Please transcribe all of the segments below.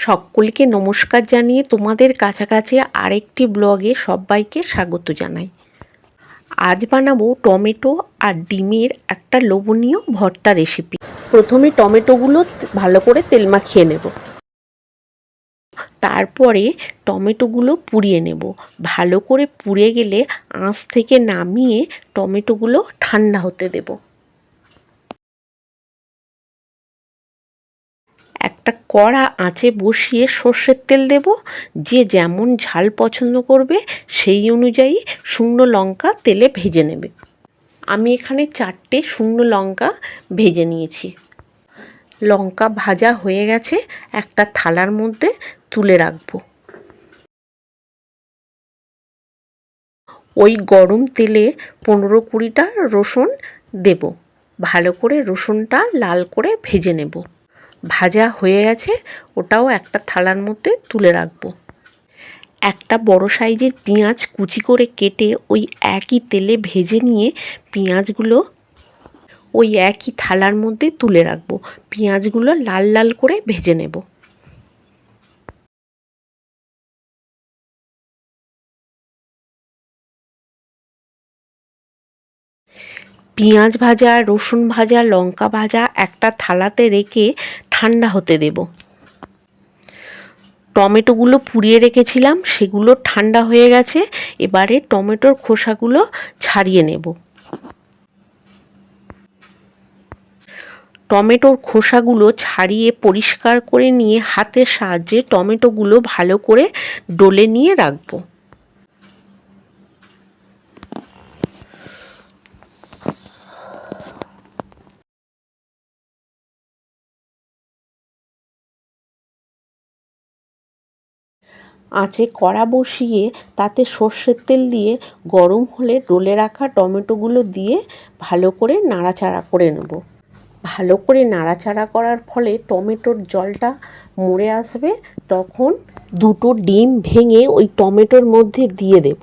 সকলকে নমস্কার জানিয়ে তোমাদের কাছাকাছি আরেকটি ব্লগে সবাইকে স্বাগত জানাই। আজ বানাবো টমেটো আর ডিমের একটা লোভনীয় ভর্তা রেসিপি। প্রথমে টমেটোগুলো ভালো করে তেল মাখিয়ে নেব, তারপরে টমেটোগুলো পুড়িয়ে নেব। ভালো করে পুড়ে গেলে আঁচ থেকে নামিয়ে টমেটোগুলো ঠান্ডা হতে দেব। একটা কড়া আঁচে বসিয়ে সর্ষের তেল দেব। যে যেমন ঝাল পছন্দ করবে সেই অনুযায়ী শুকনো লঙ্কা তেলে ভেজে নেবে। আমি এখানে 4টে শুকনো লঙ্কা ভেজে নিয়েছি। লঙ্কা ভাজা হয়ে গেছে, একটা থালার মধ্যে তুলে রাখবো। ওই গরম তেলে 15-20টা রসুন দেব। ভালো করে রসুনটা লাল করে ভেজে নেব। ভাজা হয়ে গেছে, ওটাও একটা থালার মধ্যে তুলে রাখবো। একটা বড় সাইজের পেঁয়াজ কুচি করে কেটে ওই একই তেলে ভেজে নিয়ে পেঁয়াজগুলো ওই একই থালার মধ্যে তুলে রাখবো। পেঁয়াজগুলো লাল লাল করে ভেজে নেব। পেঁয়াজ ভাজা, রসুন ভাজা, লঙ্কা ভাজা একটা থালাতে রেখে ঠান্ডা হতে দেব। টমেটোগুলো পুড়িয়ে রেখেছিলাম, সেগুলো ঠান্ডা হয়ে গেছে। এবারে টমেটোর খোসাগুলো ছাড়িয়ে নেব। টমেটোর খোসাগুলো ছাড়িয়ে পরিষ্কার করে নিয়ে হাতের সাহায্যে টমেটোগুলো ভালো করে ডলে নিয়ে রাখবো। আঁচে কড়া বসিয়ে তাতে সর্ষের তেল দিয়ে গরম হলে ডলে রাখা টমেটোগুলো দিয়ে ভালো করে নাড়াচাড়া করে নেব। ভালো করে নাড়াচাড়া করার ফলে টমেটোর জলটা মরে আসবে। তখন 2টো ডিম ভেঙে ওই টমেটোর মধ্যে দিয়ে দেব।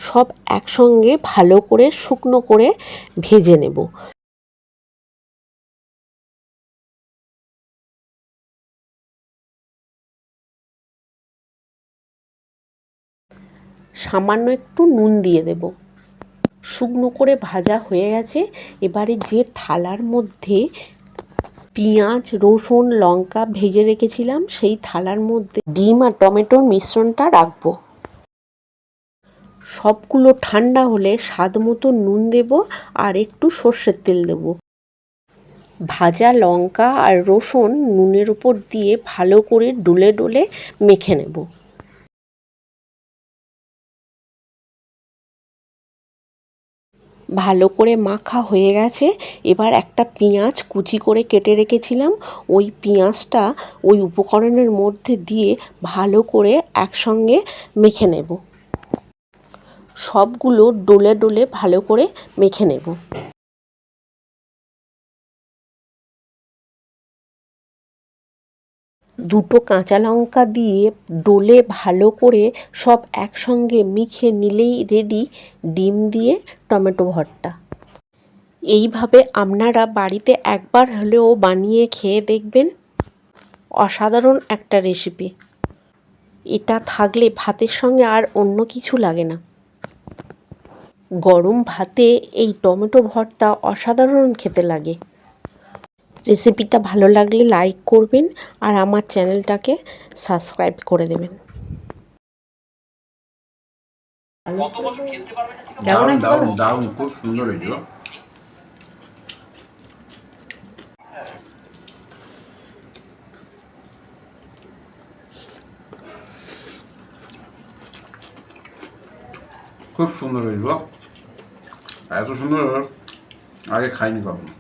সব একসঙ্গে ভালো করে শুকনো করে ভেজে নেব। সামান্য একটু নুন দিয়ে দেব। শুকনো করে ভাজা হয়ে গেছে। এবারে যে থালার মধ্যে পেঁয়াজ, রসুন, লঙ্কা ভেজে রেখেছিলাম সেই থালার মধ্যে ডিম আর টমেটোর মিশ্রণটা রাখবো। সবগুলো ঠান্ডা হলে স্বাদ মতো নুন দেব আর একটু সর্ষের তেল দেব। ভাজা লঙ্কা আর রসুন নুনের উপর দিয়ে ভালো করে ডলে ডলে মেখে নেব। ভালো করে মাখা হয়ে গেছে। এবার একটা পেঁয়াজ কুচি করে কেটে রেখেছিলাম, ওই পেঁয়াজটা ওই উপকরণের মধ্যে দিয়ে ভালো করে একসঙ্গে মেখে নেব। সবগুলো ডলে ডলে ভালো করে মেখে নেব। দুটো কাঁচা লঙ্কা দিয়ে ডলে ভালো করে সব একসঙ্গে মেখে নিলেই রেডি ডিম দিয়ে টমেটো ভর্তা। এইভাবে আপনারা বাড়িতে একবার হলেও বানিয়ে খেয়ে দেখবেন। অসাধারণ একটা রেসিপি। এটা থাকলে ভাতের সঙ্গে আর অন্য কিছু লাগে না। গরম ভাতে এই টমেটো ভর্তা অসাধারণ খেতে লাগে। রেসিপিটা ভালো লাগলে লাইক করবেন আর আমার চ্যানেলটাকে সাবস্ক্রাইব করে দেবেন। দারুণ দারুণ, খুব সুন্দর হয়েছিল। খুব সুন্দর হয়েছিল, এত সুন্দর আগে খাইনি কখনো।